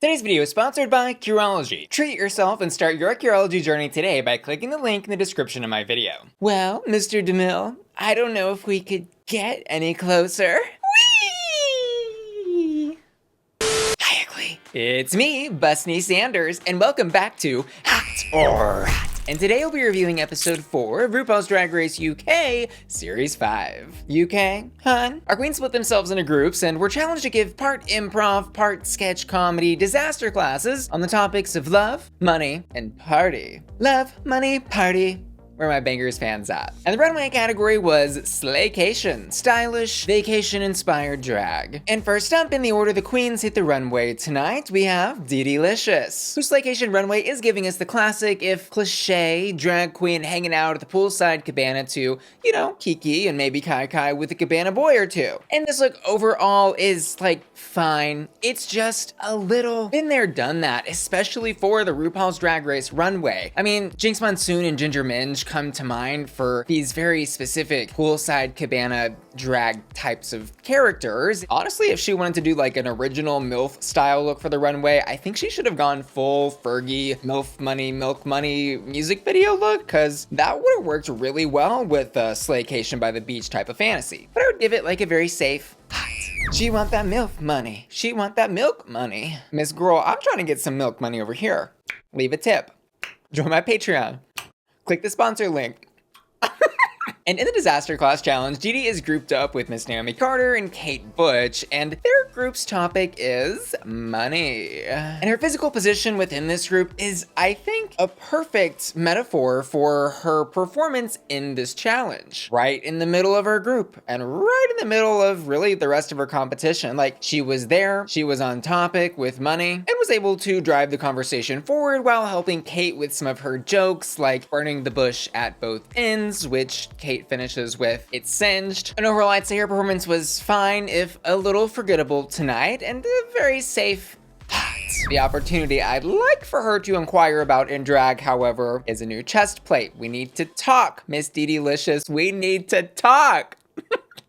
Today's video is sponsored by Curology. Treat yourself and start your Curology journey today by clicking the link in the description of my video. Well, Mr. DeMille, I don't know if we could get any closer. Whee! Hi, Ugly. It's me, Bussy Sanders, and welcome back to Hot or Hot. And today we'll be reviewing episode 4 of RuPaul's Drag Race UK Series 5. UK, hun? Our queens split themselves into groups and were challenged to give part improv, part sketch comedy disaster classes on the topics of love, money, and party. Love, money, party. Where my bangers fans at. And the runway category was Slaycation, stylish, vacation-inspired drag. And first up in the order the queens hit the runway tonight, we have DeDeLicious, whose Slaycation runway is giving us the classic, if cliche, drag queen hanging out at the poolside cabana to, you know, Kiki and maybe Kai Kai with a cabana boy or two. And this look overall is like fine. It's just a little been there, done that, especially for the RuPaul's Drag Race runway. I mean, Jinx Monsoon and Ginger Minge come to mind for these very specific poolside cabana drag types of characters. Honestly, if she wanted to do like an original MILF style look for the runway, I think she should have gone full Fergie MILF money, milk money music video look, because that would have worked really well with a Slaycation by the beach type of fantasy. But I would give it like a very safe hot. She want that MILF money. She want that milk money. Miss Girl, I'm trying to get some milk money over here. Leave a tip. Join my Patreon. Click the sponsor link. And in the Disaster Class Challenge, Dee Dee is grouped up with Miss Naomi Carter and Kate Butch, and their group's topic is money. And her physical position within this group is, I think, a perfect metaphor for her performance in this challenge. Right in the middle of her group, and right in the middle of really the rest of her competition. Like, she was there, she was on topic with money, and was able to drive the conversation forward while helping Kate with some of her jokes, like burning the bush at both ends, which Kate finishes with "it's singed." And overall, I'd say her performance was fine, if a little forgettable tonight, and a very safe hot. The opportunity I'd like for her to inquire about in drag, however, is a new chest plate. We need to talk, Miss DeDeLicious. We need to talk.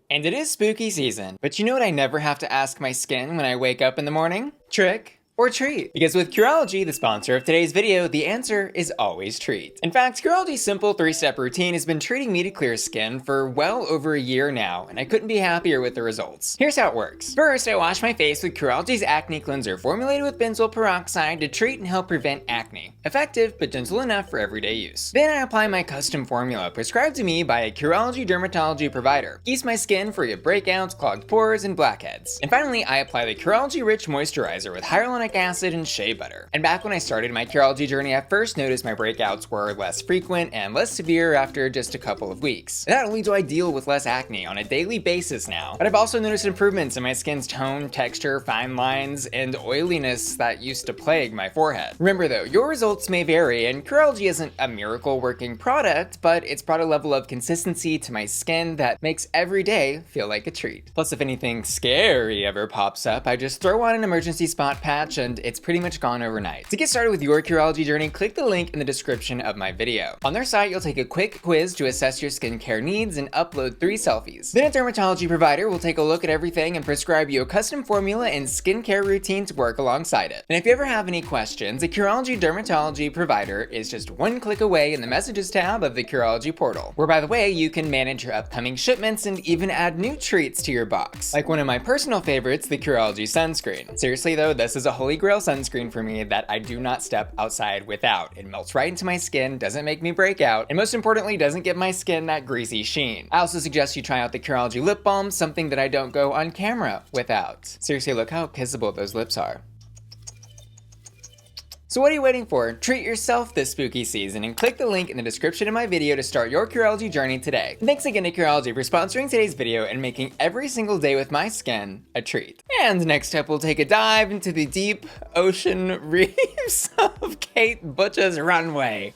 And it is spooky season, but you know what I never have to ask my skin when I wake up in the morning? Trick or treat? Because with Curology, the sponsor of today's video, the answer is always treat. In fact, Curology's simple 3-step routine has been treating me to clear skin for well over a year now, and I couldn't be happier with the results. Here's how it works. First, I wash my face with Curology's acne cleanser formulated with benzoyl peroxide to treat and help prevent acne. Effective, but gentle enough for everyday use. Then I apply my custom formula prescribed to me by a Curology dermatology provider. Keeps my skin free of breakouts, clogged pores, and blackheads. And finally, I apply the Curology Rich Moisturizer with hyaluronic acid and shea butter. And back when I started my Curology journey, I first noticed my breakouts were less frequent and less severe after just a couple of weeks. Not only do I deal with less acne on a daily basis now, but I've also noticed improvements in my skin's tone, texture, fine lines, and oiliness that used to plague my forehead. Remember though, your results may vary, and Curology isn't a miracle working product, but it's brought a level of consistency to my skin that makes every day feel like a treat. Plus, if anything scary ever pops up, I just throw on an emergency spot patch and it's pretty much gone overnight. To get started with your Curology journey, click the link in the description of my video. On their site, you'll take a quick quiz to assess your skincare needs and upload 3 selfies. Then a dermatology provider will take a look at everything and prescribe you a custom formula and skincare routine to work alongside it. And if you ever have any questions, a Curology dermatology provider is just one click away in the messages tab of the Curology portal, where by the way, you can manage your upcoming shipments and even add new treats to your box. Like one of my personal favorites, the Curology sunscreen. Seriously though, this is a holy grail sunscreen for me that I do not step outside without. It melts right into my skin, doesn't make me break out, and most importantly, doesn't give my skin that greasy sheen. I also suggest you try out the Curology lip balm, something that I don't go on camera without. Seriously, look how kissable those lips are. So what are you waiting for? Treat yourself this spooky season and click the link in the description of my video to start your Curology journey today. And thanks again to Curology for sponsoring today's video and making every single day with my skin a treat. And next up, we'll take a dive into the deep ocean reefs of Kate Butch's runway.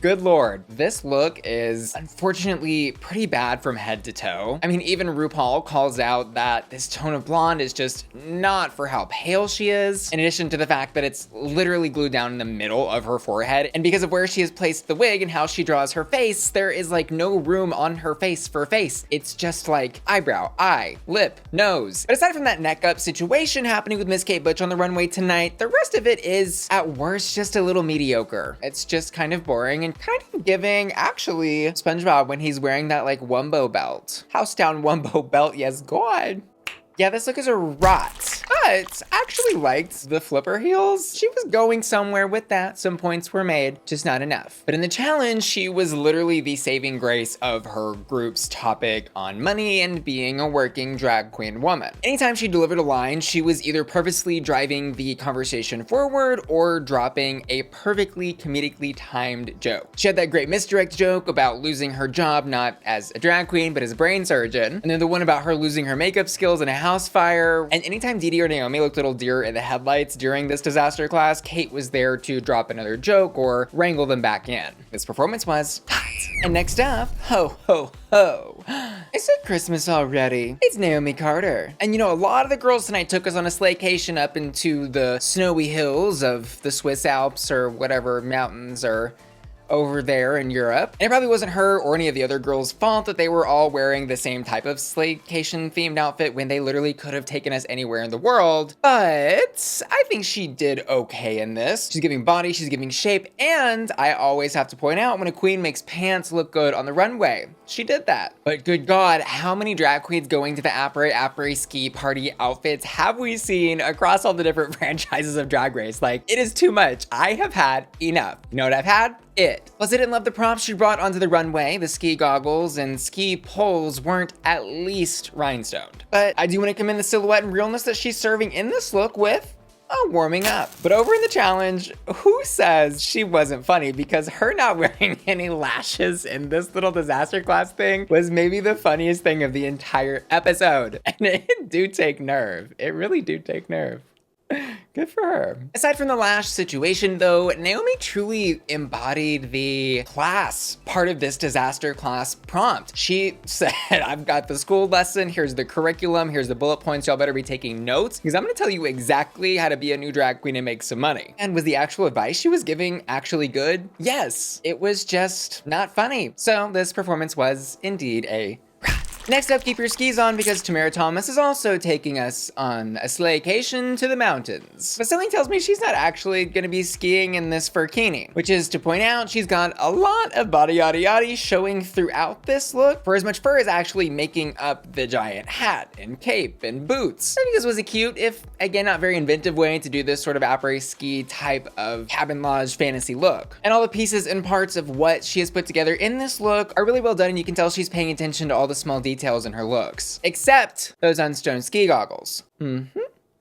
Good lord, this look is unfortunately pretty bad from head to toe. I mean, even RuPaul calls out that this tone of blonde is just not for how pale she is, in addition to the fact that it's literally glued down in the middle of her forehead, and because of where she has placed the wig and how she draws her face, there is like no room on her face for face. It's just like eyebrow, eye, lip, nose. But aside from that neck up situation happening with Miss Kate Butch on the runway tonight, the rest of it is at worst just a little mediocre. It's just kind of boring and kind of giving, actually, SpongeBob when he's wearing that like Wumbo belt. House down Wumbo belt, yes God. Yeah, this look is a rot, but I actually liked the flipper heels. She was going somewhere with that. Some points were made, just not enough. But in the challenge, she was literally the saving grace of her group's topic on money and being a working drag queen woman. Anytime she delivered a line, she was either purposely driving the conversation forward or dropping a perfectly comedically timed joke. She had that great misdirect joke about losing her job, not as a drag queen, but as a brain surgeon. And then the one about her losing her makeup skills in a house fire. And anytime DeDe or Naomi looked a little deer in the headlights during this disaster class, Kate was there to drop another joke or wrangle them back in. This performance was hot. And next up, ho ho ho. Is it Christmas already? It's Naomi Carter. And you know, a lot of the girls tonight took us on a slaycation up into the snowy hills of the Swiss Alps or whatever mountains are over there in Europe. And it probably wasn't her or any of the other girls' fault that they were all wearing the same type of Slaycation themed outfit when they literally could have taken us anywhere in the world. But I think she did okay in this. She's giving body, she's giving shape, and I always have to point out when a queen makes pants look good on the runway. She did that. But good God, how many drag queens going to the après ski party outfits have we seen across all the different franchises of Drag Race? Like, it is too much. I have had enough. You know what I've had? It. Plus, I didn't love the props she brought onto the runway. The ski goggles and ski poles weren't at least rhinestoned. But I do want to commend the silhouette and realness that she's serving in this look with warming up. But over in the challenge, who says she wasn't funny? Because her not wearing any lashes in this little disaster class thing was maybe the funniest thing of the entire episode. And it do take nerve. It really do take nerve. Good for her. Aside from the lash situation though, Naomi truly embodied the class part of this disaster class prompt. She said, I've got the school lesson, here's the curriculum, here's the bullet points, y'all better be taking notes because I'm gonna tell you exactly how to be a new drag queen and make some money. And was the actual advice she was giving actually good? Yes, it was just not funny. So this performance was indeed a Next up, keep your skis on because Tomara Thomas is also taking us on a slaycation to the mountains. But something tells me she's not actually gonna be skiing in this furkini, which is to point out she's got a lot of body yada yada showing throughout this look, for as much fur is actually making up the giant hat and cape and boots. I think this was a cute, if again not very inventive way to do this sort of après ski type of cabin lodge fantasy look. And all the pieces and parts of what she has put together in this look are really well done, and you can tell she's paying attention to all the small details in her looks, except those unstoned ski goggles.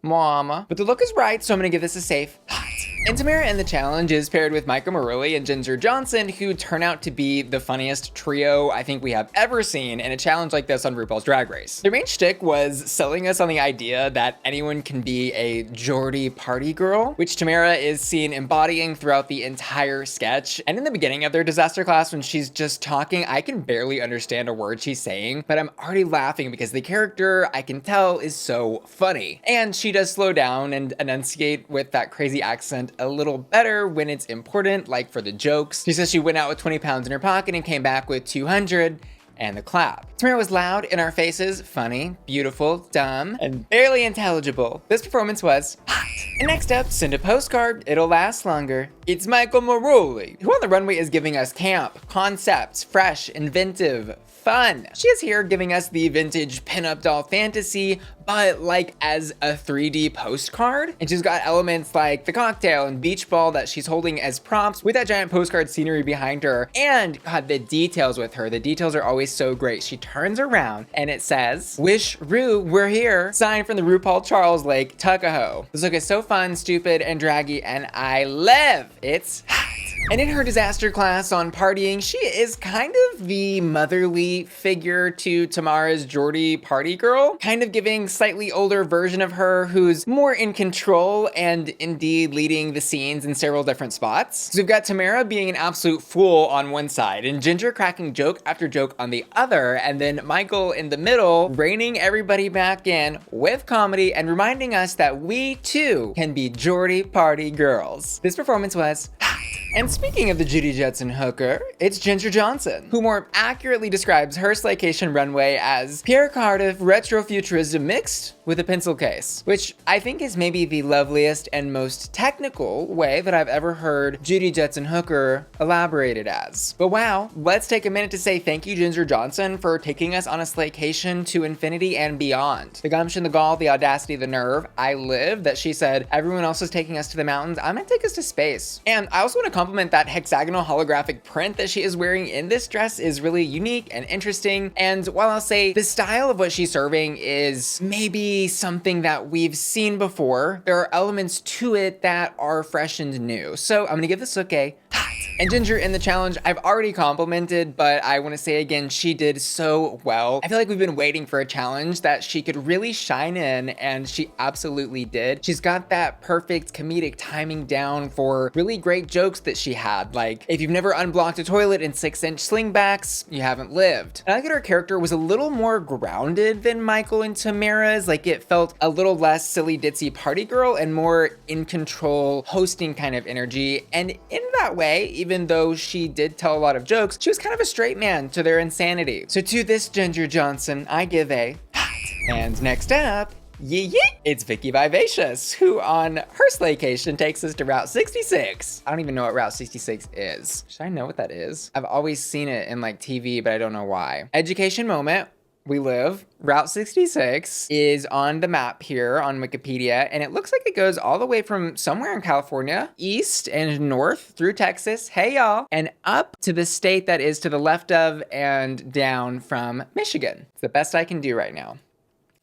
Mama. But the look is right, so I'm gonna give this a safe hot. And Tomara in the challenge is paired with Micah Marouli and Ginger Johnson, who turn out to be the funniest trio I think we have ever seen in a challenge like this on RuPaul's Drag Race. Their main shtick was selling us on the idea that anyone can be a Geordie party girl, which Tomara is seen embodying throughout the entire sketch. And in the beginning of their disaster class, when she's just talking, I can barely understand a word she's saying, but I'm already laughing because the character, I can tell, is so funny. And she does slow down and enunciate with that crazy accent a little better when it's important, like for the jokes. She says she went out with 20 pounds in her pocket and came back with 200, and the clap. Tomara was loud in our faces, funny, beautiful, dumb, and barely intelligible. This performance was hot. And next up, send a postcard, it'll last longer. It's Michael Marouli, who on the runway is giving us camp, concepts, fresh, inventive, fun. She is here giving us the vintage pinup doll fantasy, but like as a 3D postcard. And she's got elements like the cocktail and beach ball that she's holding as props with that giant postcard scenery behind her. And God, the details with her. The details are always so great. She turns around and it says, "Wish Ru we're here," signed from the RuPaul Charles Lake, Tuckahoe. This look is so fun, stupid, and draggy, and I live. It's hot. And in her disaster class on partying, she is kind of the motherly figure to Tomara's Geordie party girl, kind of giving slightly older version of her who's more in control and indeed leading the scenes in several different spots. So we've got Tomara being an absolute fool on one side and Ginger cracking joke after joke on the other, and then Michael in the middle reining everybody back in with comedy and reminding us that we too can be Geordie party girls. This performance was hot. And speaking of the Judy Jetson hooker, it's Ginger Johnson, who more accurately describes her Slaycation runway as Pierre Cardiff retrofuturism mixed with a pencil case, which I think is maybe the loveliest and most technical way that I've ever heard Judy Jetson hooker elaborated as. But wow, let's take a minute to say thank you, Ginger Johnson, for taking us on a Slaycation to infinity and beyond. The gumption, the gall, the audacity, the nerve. I live that she said, everyone else is taking us to the mountains, I'm gonna take us to space. And I also want to compliment that hexagonal holographic print that she is wearing in this dress is really unique and interesting. And while I'll say the style of what she's serving is maybe something that we've seen before, there are elements to it that are fresh and new. So I'm gonna give this look a hot. And Ginger in the challenge, I've already complimented, but I want to say again, she did so well. I feel like we've been waiting for a challenge that she could really shine in, and she absolutely did. She's got that perfect comedic timing down for really great jokes that she had. Like, if you've never unblocked a toilet in 6-inch slingbacks, you haven't lived. And I think her character was a little more grounded than Michael and Tomara's. Like, it felt a little less silly ditzy party girl and more in control hosting kind of energy. And in that way, even though she did tell a lot of jokes, she was kind of a straight man to their insanity. So to this Ginger Johnson, I give a hot. And next up, it's Vicki Vivacious, who on her Slaycation takes us to Route 66. I don't even know what Route 66 is. Should I know what that is? I've always seen it in like TV, but I don't know why. Education moment. We live. Route 66 is on the map here on Wikipedia, and it looks like it goes all the way from somewhere in California, east and north through Texas, hey y'all, and up to the state that is to the left of and down from Michigan. It's the best I can do right now.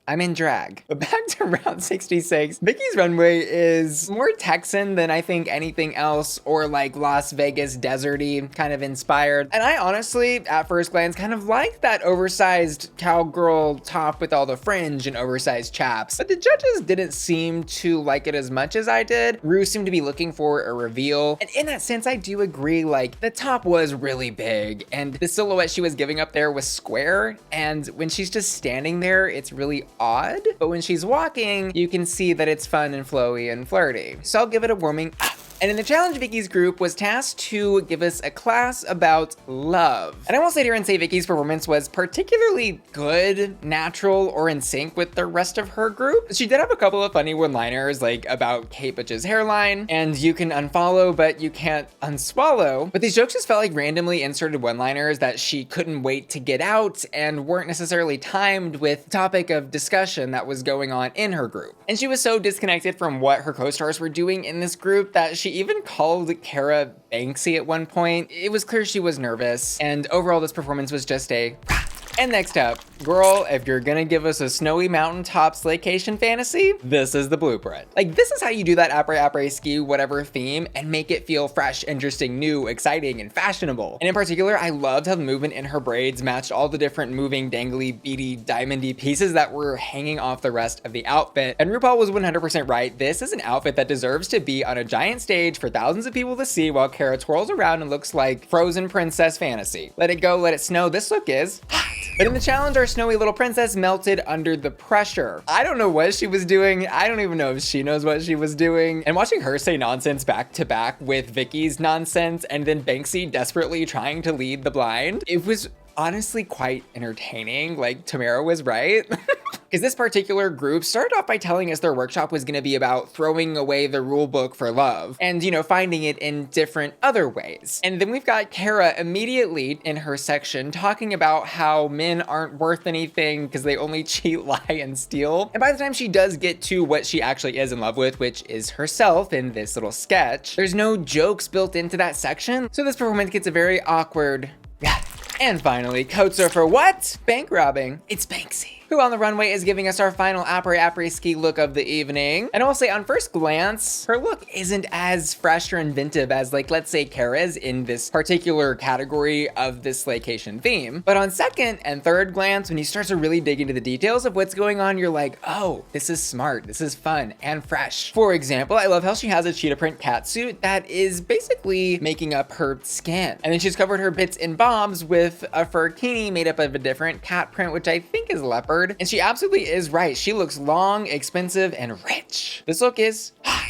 I'm in drag. But back to Route 66, Vicki's runway is more Texan than I think anything else, or like Las Vegas deserty kind of inspired. And I honestly, at first glance, kind of liked that oversized cowgirl top with all the fringe and oversized chaps. But the judges didn't seem to like it as much as I did. Rue seemed to be looking for a reveal. And in that sense, I do agree, like the top was really big and the silhouette she was giving up there was square. And when she's just standing there, it's really odd, but when she's walking, you can see that it's fun and flowy and flirty. So I'll give it a warming. And in the challenge, Vicki's group was tasked to give us a class about love. And I won't sit here and say Vicki's performance was particularly good, natural, or in sync with the rest of her group. She did have a couple of funny one-liners, like about Kate Butch's hairline, and you can unfollow, but you can't unswallow. But these jokes just felt like randomly inserted one-liners that she couldn't wait to get out and weren't necessarily timed with the topic of discussion that was going on in her group. And she was so disconnected from what her co-stars were doing in this group that she even called Cara Banksie at one point. It was clear she was nervous, and overall this performance was just a And next up, girl, if you're gonna give us a snowy mountaintop Slaycation fantasy, this is the blueprint. Like, this is how you do that après ski whatever theme and make it feel fresh, interesting, new, exciting, and fashionable. And in particular, I loved how the movement in her braids matched all the different moving, dangly, beady, diamondy pieces that were hanging off the rest of the outfit. And Rupaul was 100% right. This is an outfit that deserves to be on a giant stage for thousands of people to see while Cara twirls around and looks like Frozen princess fantasy. Let it go, let it snow. This look is hot. But in the challenge, our snowy little princess melted under the pressure. I don't know what she was doing. I don't even know if she knows what she was doing. And watching her say nonsense back to back with Vicki's nonsense and then Banksie desperately trying to lead the blind, it was honestly quite entertaining. Like, Tomara was right. Because this particular group started off by telling us their workshop was going to be about throwing away the rule book for love and, you know, finding it in different other ways. And then we've got Cara immediately in her section talking about how men aren't worth anything because they only cheat, lie, and steal. And by the time she does get to what she actually is in love with, which is herself in this little sketch, there's no jokes built into that section. So this performance gets a very awkward. And finally, coats are for what? Bank robbing. It's Banksie. who on the runway is giving us our final après ski look of the evening. And I will say on first glance, her look isn't as fresh or inventive as like, let's say Cara's in this particular category of this Slaycation theme. But on second and third glance, when you start to really dig into the details of what's going on, you're like, oh, this is smart, this is fun and fresh. For example, I love how she has a cheetah print catsuit that is basically making up her skin. And then she's covered her bits and bobs with a furkini made up of a different cat print, which I think is leopard. And she absolutely is right. She looks long, expensive, and rich. This look is hot.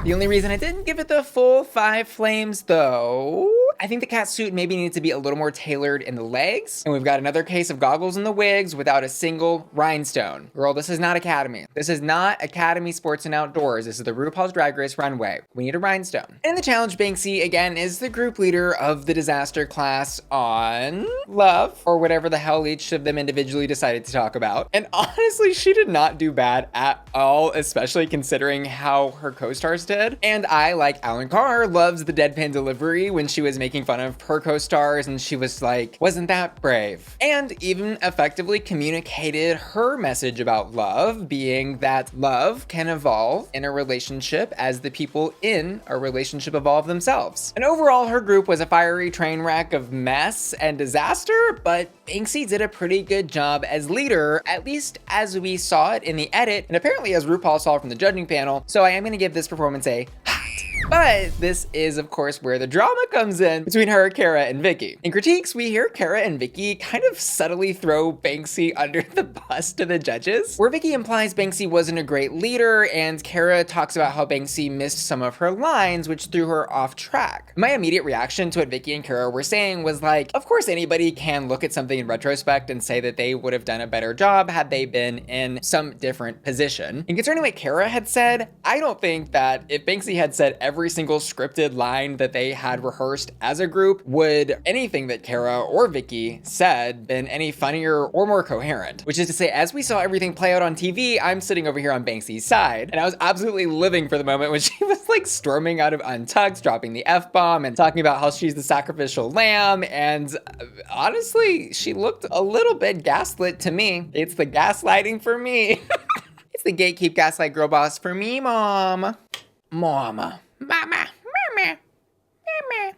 The only reason I didn't give it the full 5 flames though, I think the catsuit maybe needs to be a little more tailored in the legs. And we've got another case of goggles in the wigs without a single rhinestone. Girl, this is not Academy. This is not Academy Sports and Outdoors. This is the RuPaul's Drag Race Runway. We need a rhinestone. And in the challenge, Banksie, again, is the group leader of the disaster class on Love, or whatever the hell each of them individually decided to talk about. And honestly, she did not do bad at all, especially considering how her co-stars did. And I, like Alan Carr, loves the deadpan delivery when she was making fun of her co-stars and she was like, wasn't that brave? And even effectively communicated her message about love, being that love can evolve in a relationship as the people in a relationship evolve themselves. And overall, her group was a fiery train wreck of mess and disaster, but Banksie did a pretty good job as leader, at least as we saw it in the edit, and apparently as RuPaul saw from the judging panel, so I am gonna give this performance a hot. But this is, of course, where the drama comes in between her, Cara, and Vicki. In critiques, we hear Cara and Vicki kind of subtly throw Banksie under the bus to the judges, where Vicki implies Banksie wasn't a great leader, and Cara talks about how Banksie missed some of her lines, which threw her off track. My immediate reaction to what Vicki and Cara were saying was like, of course anybody can look at something in retrospect and say that they would have done a better job had they been in some different position. And concerning what Cara had said, I don't think that if Banksie had said every single scripted line that they had rehearsed as a group, would anything that Cara or Vicki said been any funnier or more coherent. Which is to say, as we saw everything play out on TV, I'm sitting over here on Banksie's side, and I was absolutely living for the moment when she was like storming out of Untucked, dropping the F-bomb, and talking about how she's the sacrificial lamb, and honestly, she looked a little bit gaslit to me. It's the gaslighting for me. It's the gatekeep gaslight girl boss for me, mom. Mama. Mama.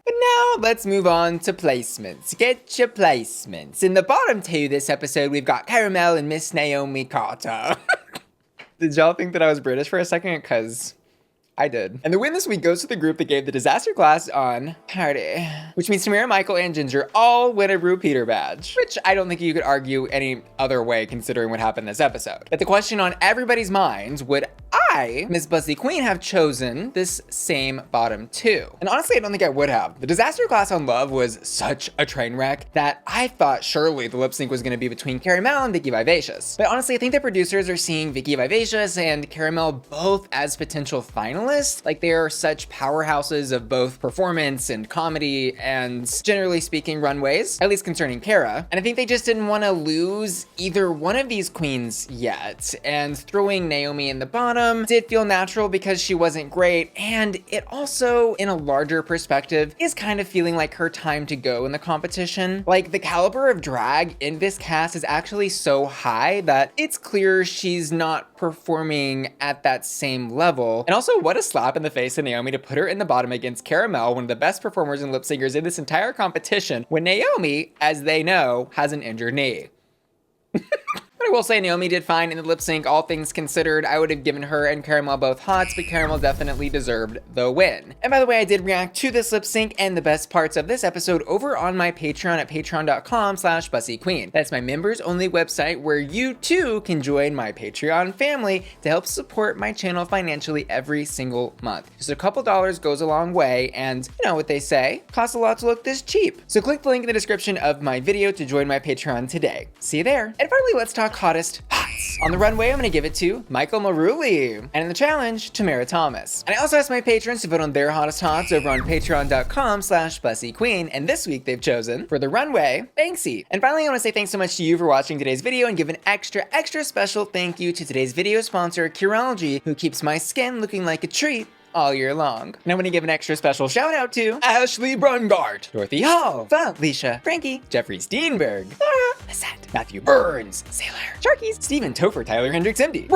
But now let's move on to placements. Get your placements. In the bottom 2 this episode, we've got Caramel and Miss Naomi Carter. Did y'all think that I was British for a second? Because I did. And the win this week goes to the group that gave the disaster class on Party, which means Tomara, Michael, and Ginger all win a repeater badge, which I don't think you could argue any other way considering what happened this episode. But the question on everybody's minds, would I, Miss Bussy Queen, have chosen this same bottom 2? And honestly, I don't think I would have. The disaster class on Love was such a train wreck that I thought surely the lip sync was going to be between Caramel and Vicki Vivacious. But honestly, I think the producers are seeing Vicki Vivacious and Caramel both as potential finalists. Like, they are such powerhouses of both performance and comedy and, generally speaking, runways, at least concerning Cara. And I think they just didn't want to lose either one of these queens yet. And throwing Naomi in the bottom did feel natural because she wasn't great. And it also, in a larger perspective, is kind of feeling like her time to go in the competition. Like, the caliber of drag in this cast is actually so high that it's clear she's not performing at that same level. And also, what a slap in the face to Naomi to put her in the bottom against Caramel, one of the best performers and lip syncers in this entire competition, when Naomi, as they know, has an injured knee. But I will say Naomi did fine in the lip sync, all things considered. I would have given her and Caramel both hots, but Caramel definitely deserved the win. And by the way, I did react to this lip sync and the best parts of this episode over on my Patreon at patreon.com/BussyQueen. That's my members only website where you too can join my Patreon family to help support my channel financially every single month. Just a couple dollars goes a long way, and you know what they say, costs a lot to look this cheap. So click the link in the description of my video to join my Patreon today. See you there. And finally, let's talk hottest hots. On the runway, I'm gonna give it to Michael Marouli. And in the challenge, Tomara Thomas. And I also asked my patrons to vote on their hottest hots over on patreon.com/BussyQueen. And this week they've chosen, for the runway, Banksie. And finally, I wanna say thanks so much to you for watching today's video and give an extra special thank you to today's video sponsor, Curology, who keeps my skin looking like a treat all year long. And I'm gonna give an extra special shout out to Ashley Brungart, Dorothy Hall, Felicia, Frankie, Jeffrey Steenberg, Sarah, Lisette, Matthew Burns, Sailor, Sharkies, Stephen Topher, Tyler Hendricks, MD,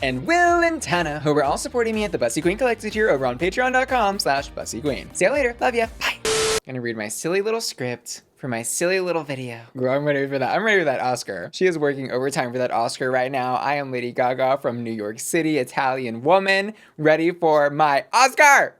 and Will and Tana, who are all supporting me at the Bussy Queen Collector tier over on patreon.com/BussyQueen. See you later. Love ya. Bye. Gonna read my silly little script for my silly little video. Girl, I'm ready for that. I'm ready for that Oscar. She is working overtime for that Oscar right now. I am Lady Gaga from New York City, Italian woman, ready for my Oscar.